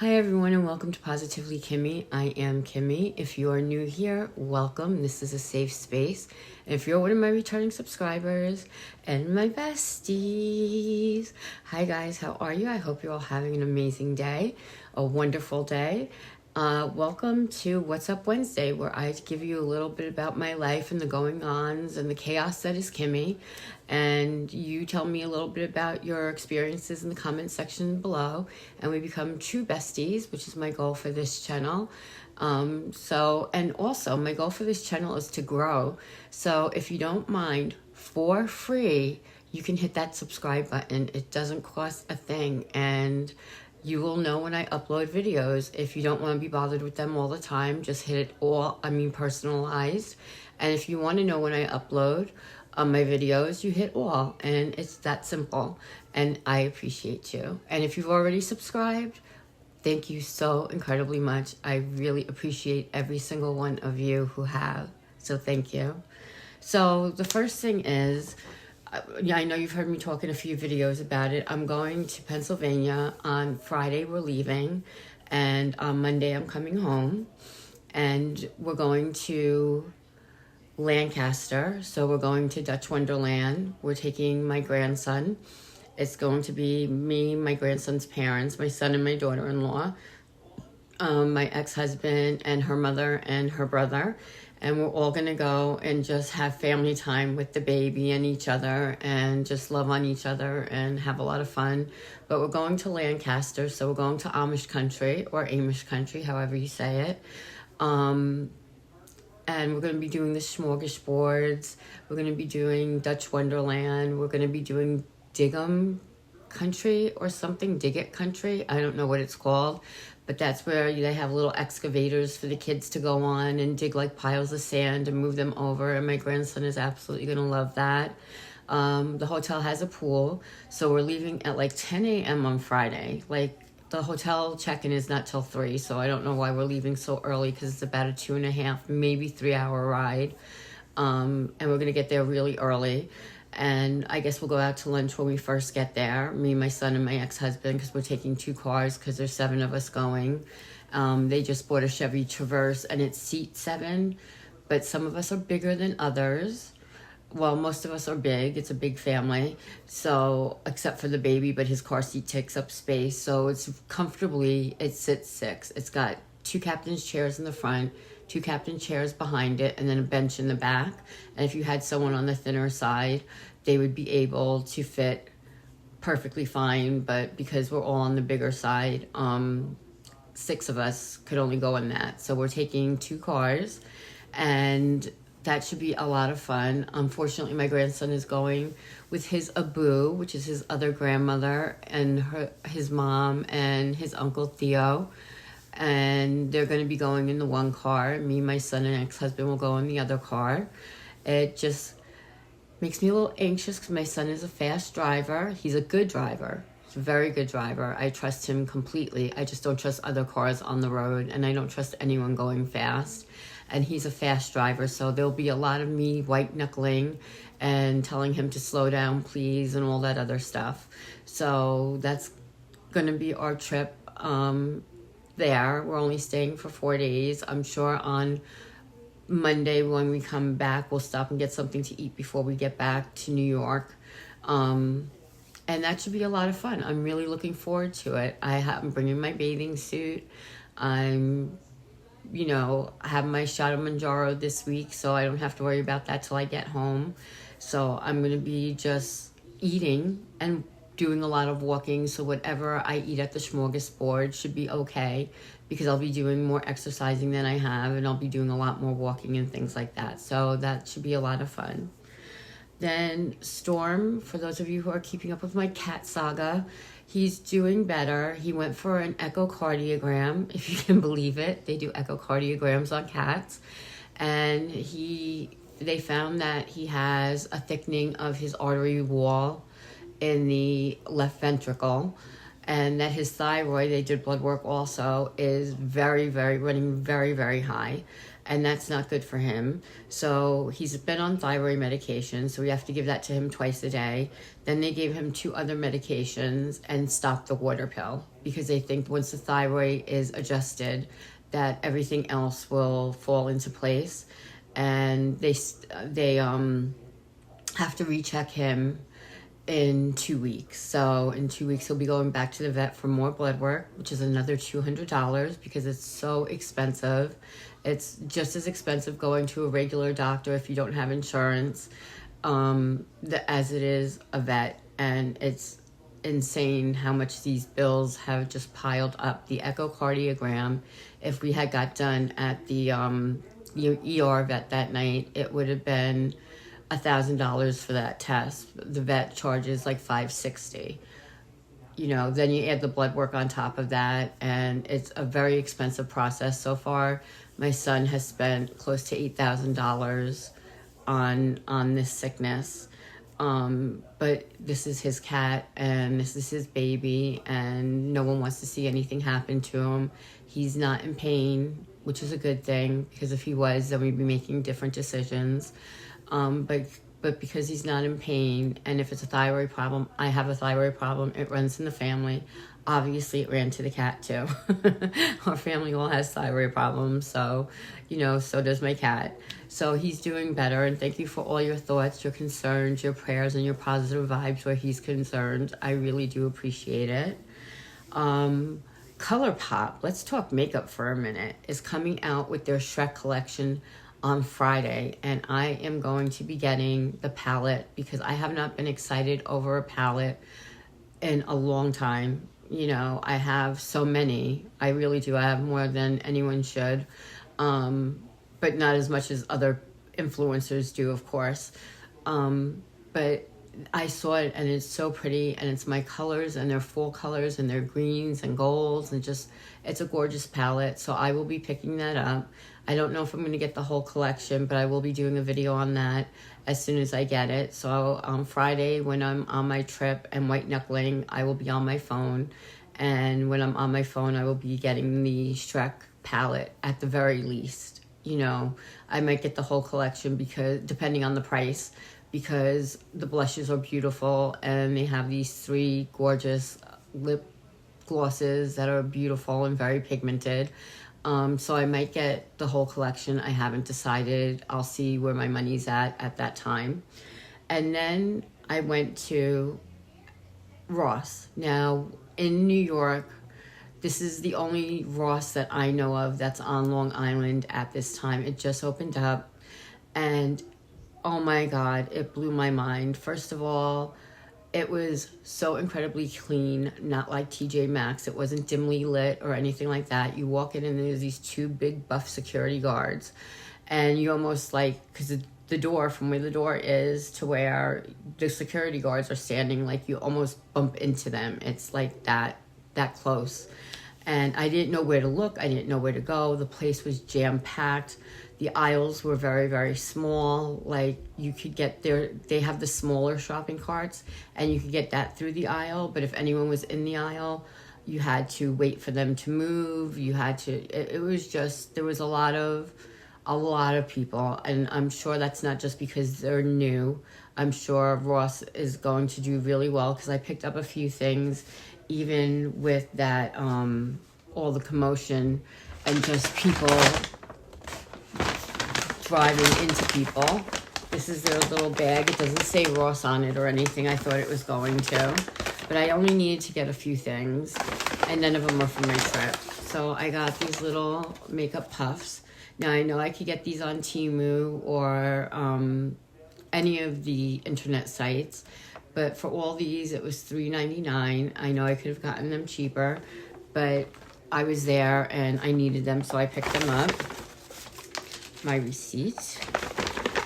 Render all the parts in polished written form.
Hi everyone and welcome to Positively Kimmie. I am Kimmie. If you are new here, welcome. This is a safe space. And if you're one of my returning subscribers and my besties, hi guys, how are you? I hope you're all having an amazing day, a wonderful day. Welcome to What's Up Wednesday, where I give you a little bit about my life and the going-ons and the chaos that is Kimmie. And you tell me a little bit about your experiences in the comment section below, and we become true besties, which is my goal for this channel. And also my goal for this channel is to grow. So if you don't mind, for free, you can hit that subscribe button. It doesn't cost a thing, and you will know when I upload videos. If you don't want to be bothered with them all the time, just hit it all, personalized. And if you want to know when I upload my videos, you hit all, and it's that simple. And I appreciate you. And if you've already subscribed, thank you so incredibly much. I really appreciate every single one of you who have. So thank you. So the first thing is, I know you've heard me talk in a few videos about it. I'm going to Pennsylvania. On Friday, we're leaving. And on Monday, I'm coming home. And we're going to Lancaster. So we're going to Dutch Wonderland. We're taking my grandson. It's going to be me, my grandson's parents, my son and my daughter-in-law, my ex-husband and her mother and her brother. And we're all going to go and just have family time with the baby and each other and just love on each other and have a lot of fun. But we're going to Lancaster, so we're going to Amish country or Amish country, however you say it. And we're going to be doing the smorgasbords. We're going to be doing Dutch Wonderland. We're going to be doing Diggum country or something, Digit country. I don't know what it's called. But that's where they have little excavators for the kids to go on and dig like piles of sand and move them over. And my grandson is absolutely going to love that. The hotel has a pool. So we're leaving at like 10 a.m. on Friday. Like the hotel check-in is not till 3. So I don't know why we're leaving so early, because it's about a 2.5, maybe 3-hour ride. And we're going to get there really early. And I guess we'll go out to lunch when we first get there, me, my son, and my ex-husband, because we're taking 2 cars because there's 7 of us going. They just bought a Chevy Traverse, and it seats 7, but some of us are bigger than others. Well, most of us are big. It's a big family, so except for the baby, but his car seat takes up space, so it's comfortably, it sits 6. It's got 2 captain's chairs in the front, 2 captain chairs behind it, and then a bench in the back. And if you had someone on the thinner side, they would be able to fit perfectly fine. But because we're all on the bigger side, 6 of us could only go in that. So we're taking 2 cars, and that should be a lot of fun. Unfortunately, my grandson is going with his Abu, which is his other grandmother, and his mom and his Uncle Theo. And they're going to be going in the one car. Me, my son, and ex-husband will go in the other car. It just makes me a little anxious because my son is a fast driver. He's a good driver. He's a very good driver. I trust him completely. I just don't trust other cars on the road, and I don't trust anyone going fast. And he's a fast driver, so there'll be a lot of me white-knuckling and telling him to slow down, please, and all that other stuff. So that's going to be our trip. There. We're only staying for 4 days. I'm sure on Monday when we come back, we'll stop and get something to eat before we get back to New York. And that should be a lot of fun. I'm really looking forward to it. I'm bringing my bathing suit. I have my shot of Manjaro this week, so I don't have to worry about that till I get home. So I'm going to be just eating and doing a lot of walking, so whatever I eat at the smorgasbord should be okay, because I'll be doing more exercising than I have, and I'll be doing a lot more walking and things like that. So that should be a lot of fun. Then Storm, for those of you who are keeping up with my cat saga, he's doing better. He went for an echocardiogram, if you can believe it. They do echocardiograms on cats. And they found that he has a thickening of his artery wall in the left ventricle, and that his thyroid, they did blood work also, is running very, very high. and that's not good for him. So he's been on thyroid medication, so we have to give that to him twice a day. Then they gave him 2 other medications and stopped the water pill because they think once the thyroid is adjusted that everything else will fall into place. And they have to recheck him in 2 weeks. So in 2 weeks, he'll be going back to the vet for more blood work, which is another $200 because it's so expensive. It's just as expensive going to a regular doctor if you don't have insurance as it is a vet. And it's insane how much these bills have just piled up. The echocardiogram, if we had got done at the ER vet that night, it would have been $1,000 for that test. The vet charges like $560. Then you add the blood work on top of that, and it's a very expensive process. So far, my son has spent close to $8,000 on this sickness. But this is his cat, and this is his baby, and no one wants to see anything happen to him. He's not in pain, which is a good thing, because if he was, then we'd be making different decisions. But because he's not in pain, and if it's a thyroid problem, I have a thyroid problem, it runs in the family. Obviously, it ran to the cat too. Our family all has thyroid problems, so, so does my cat. So he's doing better, and thank you for all your thoughts, your concerns, your prayers, and your positive vibes where he's concerned. I really do appreciate it. ColourPop, let's talk makeup for a minute, is coming out with their Shrek collection on Friday, and I am going to be getting the palette because I have not been excited over a palette in a long time. I have so many. I really do. I have more than anyone should, but not as much as other influencers do, of course. But I saw it, and it's so pretty, and it's my colors, and they're full colors, and they're greens and golds, and it's a gorgeous palette. So I will be picking that up. I don't know if I'm going to get the whole collection, but I will be doing a video on that as soon as I get it. So on Friday, when I'm on my trip and white knuckling, I will be on my phone. And when I'm on my phone, I will be getting the Shrek palette at the very least. I might get the whole collection because depending on the price, because the blushes are beautiful, and they have these 3 gorgeous lip glosses that are beautiful and very pigmented. So I might get the whole collection. I haven't decided. I'll see where my money's at that time. And then I went to Ross. Now, in New York, this is the only Ross that I know of that's on Long Island at this time. It just opened up, and oh my God, it blew my mind. First of all, it was so incredibly clean, not like TJ Maxx. It wasn't dimly lit or anything like that. You walk in and there's these 2 big buff security guards, and you almost because the door, from where the door is to where the security guards are standing, you almost bump into them. It's like that close. And I didn't know where to look. I didn't know where to go. The place was jam-packed. The aisles were very, very small. You could get there. They have the smaller shopping carts, and you could get that through the aisle. But if anyone was in the aisle, you had to wait for them to move. You had to. It was just, there was a lot of people, and I'm sure that's not just because they're new. I'm sure Ross is going to do really well because I picked up a few things, even with that all the commotion and just people driving into people. This is their little bag. It doesn't say Ross on it or anything. I thought it was going to, but I only needed to get a few things, and none of them were from my trip. So I got these little makeup puffs. Now I know I could get these on Temu or any of the internet sites, but for all these it was $3.99. I know I could have gotten them cheaper, but I was there and I needed them, so I picked them up. My receipt.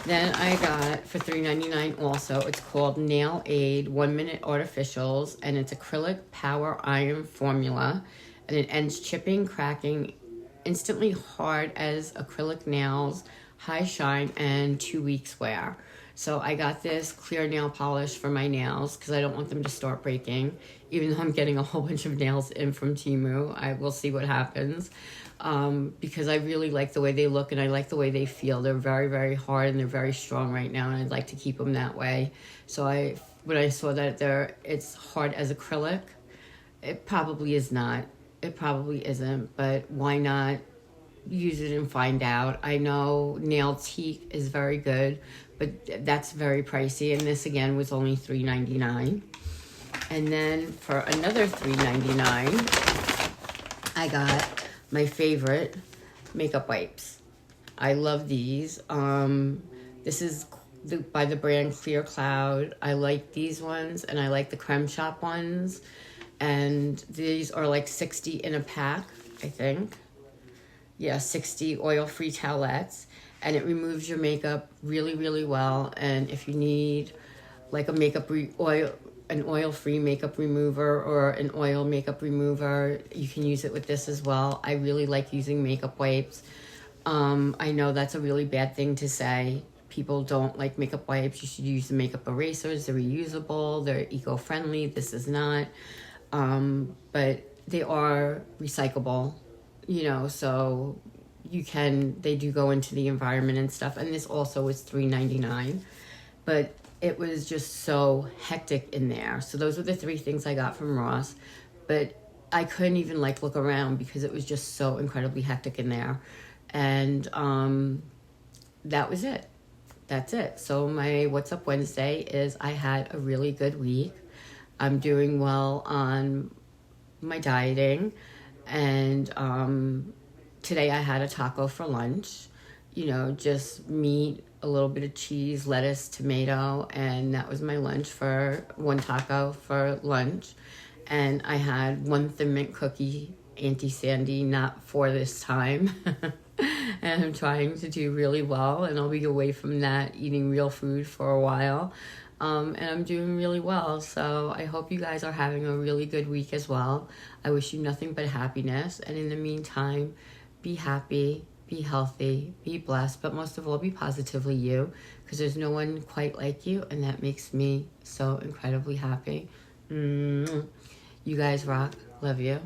Then I got for $3.99 also, it's called Nail Aid 1 Minute Artificials, and it's acrylic power iron formula, and it ends chipping, cracking, instantly hard as acrylic nails, high shine, and 2 weeks wear. So I got this clear nail polish for my nails because I don't want them to start breaking. Even though I'm getting a whole bunch of nails in from Temu, I will see what happens. Because I really like the way they look and I like the way they feel. They're very, very hard and they're very strong right now, and I'd like to keep them that way. So when I saw that it's hard as acrylic, it probably is not. It probably isn't, but why not use it and find out? I know nail teak is very good, but that's very pricey, and this again was only $3.99. And then for another $3.99, I got my favorite makeup wipes. I love these. This is by the brand Clear Cloud. I like these ones, and I like the Creme Shop ones. And these are like 60 in a pack, I think. Yeah, 60 oil-free towelettes. And it removes your makeup really, really well. And if you need like a an oil-free makeup remover or an oil makeup remover, you can use it with this as well. I really like using makeup wipes. I know that's a really bad thing to say. People don't like makeup wipes. You should use the makeup erasers. They're reusable. They're eco-friendly. This is not. But they are recyclable, so they do go into the environment and stuff. And this also is $3.99, but it was just so hectic in there. So those were the 3 things I got from Ross, but I couldn't even look around because it was just so incredibly hectic in there. And, that was it. That's it. So my What's Up Wednesday is I had a really good week. I'm doing well on my dieting, and today I had a taco for lunch, just meat, a little bit of cheese, lettuce, tomato, and that was my lunch for 1 taco for lunch. And I had 1 Thin Mint cookie, Auntie Sandy, not for this time. And I'm trying to do really well, and I'll be away from that, eating real food for a while. And I'm doing really well, so I hope you guys are having a really good week as well. I wish you nothing but happiness, and in the meantime, be happy, be healthy, be blessed, but most of all, be positively you, because there's no one quite like you, and that makes me so incredibly happy. You guys rock. Love you.